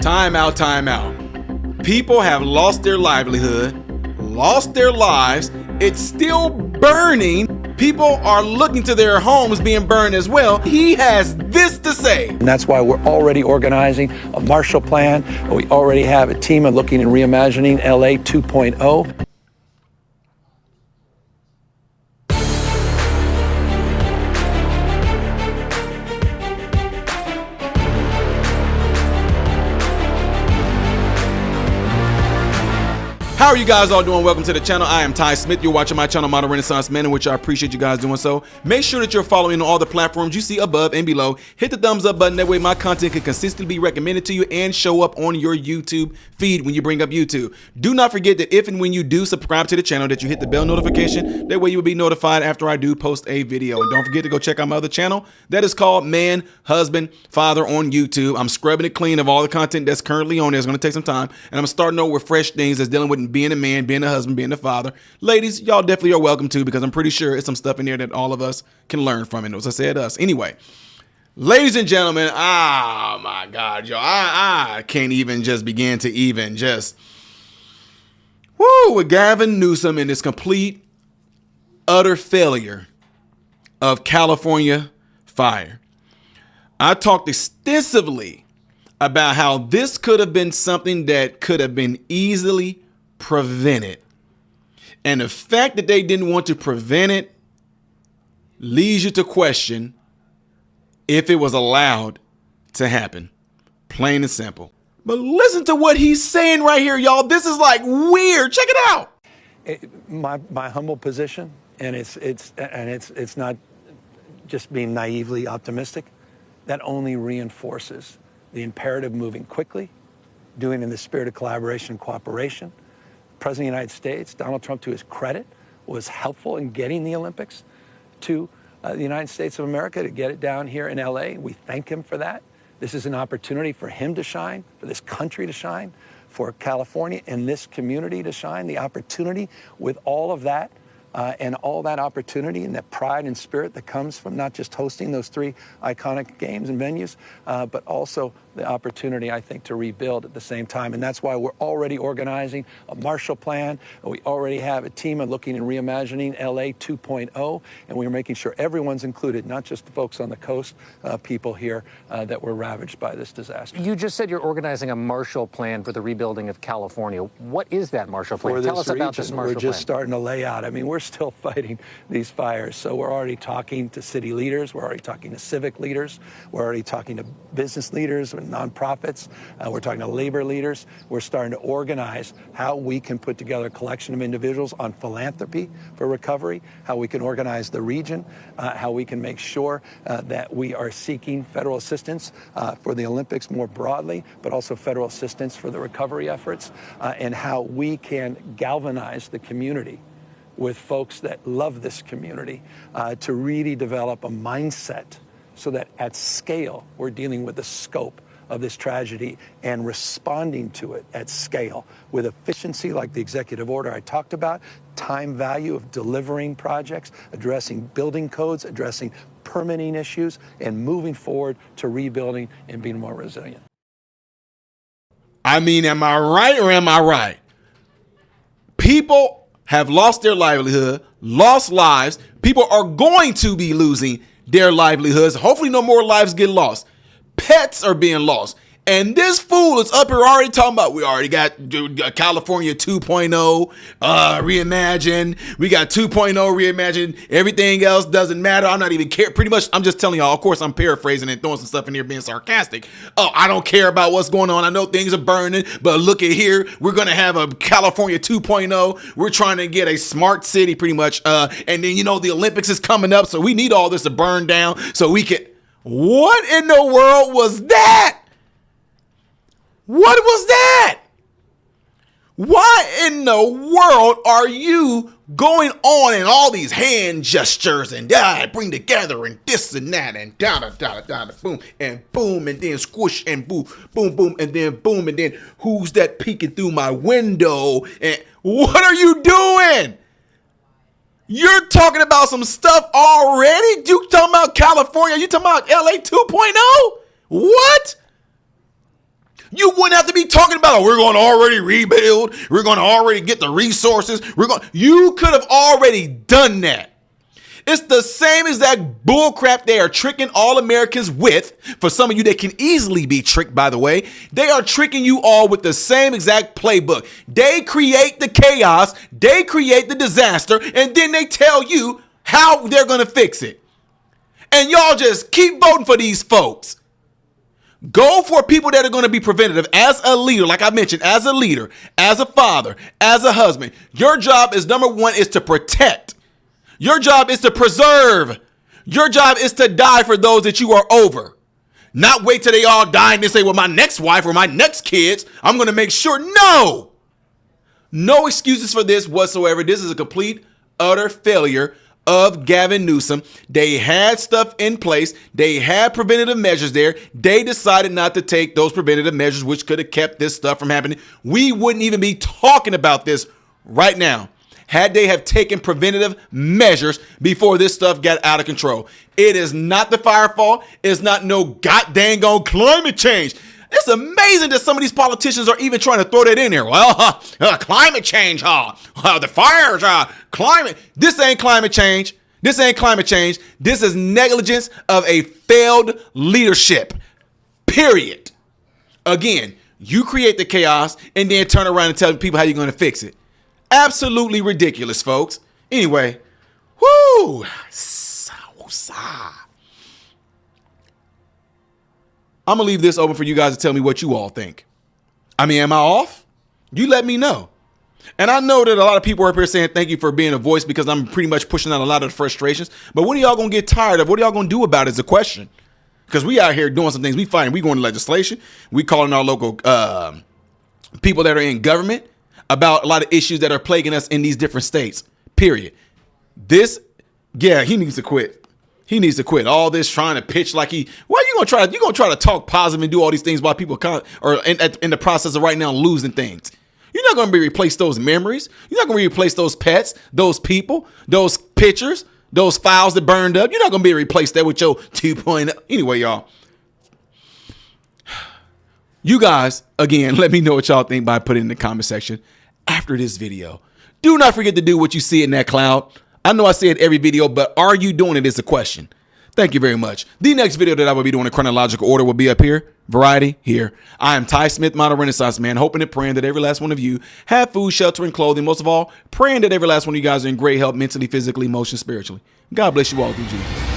Time out, time out. People have lost their livelihood, lost their lives. It's still burning. People are looking to their homes being burned as well. He has this to say. And that's why we're already organizing a Marshall Plan. We already have a team of looking and reimagining LA 2.0. How are you guys all doing? Welcome to the channel. I am Ty Smith. You're watching my channel, Modern Renaissance Man, in which I appreciate you guys doing so. Make sure that you're following on all the platforms you see above and below. Hit the thumbs up button. That way my content can consistently be recommended to you and show up on your YouTube feed when you bring up YouTube. Do not forget that if and when you do subscribe to the channel, that you hit the bell notification. That way you will be notified after I do post a video. And don't forget to go check out my other channel. That is called Man, Husband, Father on YouTube. I'm scrubbing it clean of all the content that's currently on there. It's going to take some time. And I'm starting over with fresh things that's dealing with being a man, being a husband, being a father. Ladies, y'all definitely are welcome to, because I'm pretty sure it's some stuff in there that all of us can learn from. And as I said, us. Anyway, ladies and gentlemen, oh my God, y'all, I can't even just begin to even just, with Gavin Newsom and this complete, utter failure of California fire. I talked extensively about how this could have been something that could have been easily prevented. And the fact that they didn't want to prevent it leads you to question if it was allowed to happen. Plain and simple. But listen to what he's saying right here, y'all. This is like weird. Check it out. My humble position, and it's not just being naively optimistic, that only reinforces the imperative moving quickly, doing in the spirit of collaboration and cooperation. President of the United States, Donald Trump, to his credit, was helpful in getting the Olympics to the United States of America, to get it down here in LA. We thank him for that. This is an opportunity for him to shine, for this country to shine, for California and this community to shine. The opportunity with all of that and all that opportunity and that pride and spirit that comes from not just hosting those three iconic games and venues, but also the opportunity, I think, to rebuild at the same time. And that's why we're already organizing a Marshall Plan. We already have a team of looking and reimagining LA 2.0, and we're making sure everyone's included, not just the folks on the coast, people here that were ravaged by this disaster. You just said you're organizing a Marshall Plan for the rebuilding of California. What is that Marshall Plan? Tell us about this Marshall Plan. We're just starting to lay out. I mean, we're still fighting these fires, so we're already talking to city leaders. We're already talking to civic leaders. We're already talking to business leaders and nonprofits. We're talking to labor leaders. We're starting to organize how we can put together a collection of individuals on philanthropy for recovery, how we can organize the region, how we can make sure that we are seeking federal assistance for the Olympics more broadly, but also federal assistance for the recovery efforts, and how we can galvanize the community with folks that love this community to really develop a mindset so that at scale we're dealing with the scope of this tragedy and responding to it at scale with efficiency, like the executive order I talked about, time value of delivering projects, addressing building codes, addressing permitting issues, and moving forward to rebuilding and being more resilient. I mean, am I right or am I right? People have lost their livelihood, lost lives. People are going to be losing their livelihoods. Hopefully no more lives get lost. Pets are being lost. And this fool is up here already talking about, we already got California 2.0 reimagined. We got 2.0 reimagined. Everything else doesn't matter. I'm not even care. Pretty much, I'm just telling y'all, of course, I'm paraphrasing and throwing some stuff in here being sarcastic. Oh, I don't care about what's going on. I know things are burning, but look at here. We're going to have a California 2.0. We're trying to get a smart city pretty much. And then, you know, the Olympics is coming up, so we need all this to burn down so we can. What in the world was that? What was that? Why in the world are you going on in all these hand gestures and bring together and this and that and boom and boom and then squish and boom, boom, boom and then boom and then who's that peeking through my window? And what are you doing? You're talking about some stuff already? You talking about California? You talking about LA 2.0? What? You wouldn't have to be talking about, oh, we're going to already rebuild. We're going to already get the resources. You could have already done that. It's the same exact bullcrap they are tricking all Americans with. For some of you, they can easily be tricked, by the way. They are tricking you all with the same exact playbook. They create the chaos, they create the disaster, and then they tell you how they're going to fix it. And y'all just keep voting for these folks. Go for people that are going to be preventative. As a leader, like I mentioned, as a leader, as a father, as a husband, your job is, number one, is to protect. Your job is to preserve. Your job is to die for those that you are over. Not wait till they all die and then say, well, my next wife or my next kids, I'm going to make sure. No. No excuses for this whatsoever. This is a complete, utter failure of Gavin Newsom. They had stuff in place. They had preventative measures there. They decided not to take those preventative measures, which could have kept this stuff from happening. We wouldn't even be talking about this right now had they have taken preventative measures before this stuff got out of control. It is not the fire fault. It's not no goddamn climate change. It's amazing that some of these politicians are even trying to throw that in there. Well, climate change, the fires, climate. This ain't climate change. This ain't climate change. This is negligence of a failed leadership, period. Again, you create the chaos and then turn around and tell people how you're going to fix it. Absolutely ridiculous, folks. Anyway, whoo, I'm going to leave this open for you guys to tell me what you all think. I mean, am I off? You let me know. And I know that a lot of people are up here saying thank you for being a voice because I'm pretty much pushing out a lot of the frustrations. But when are y'all going to get tired of? What are y'all going to do about it is the question. Because we out here doing some things. We fighting. We going to legislation. We calling our local people that are in government about a lot of issues that are plaguing us in these different states, period. He needs to quit. He needs to quit. All this trying to pitch like you gonna try to talk positive and do all these things while people are in the process of right now losing things. You're not gonna replace those memories. You're not gonna replace those pets, those people, those pictures, those files that burned up. You're not gonna be able to replace that with your 2.0. Anyway, y'all. You guys, again, let me know what y'all think by putting it in the comment section after this video. Do not forget to do what you see in that cloud. I know I say it every video, but are you doing it is a question. Thank you very much. The next video that I will be doing in chronological order will be up here. Variety here. I am Ty Smith, Model Renaissance Man, hoping and praying that every last one of you have food, shelter, and clothing. Most of all, praying that every last one of you guys are in great health mentally, physically, emotionally, spiritually. God bless you all through Jesus.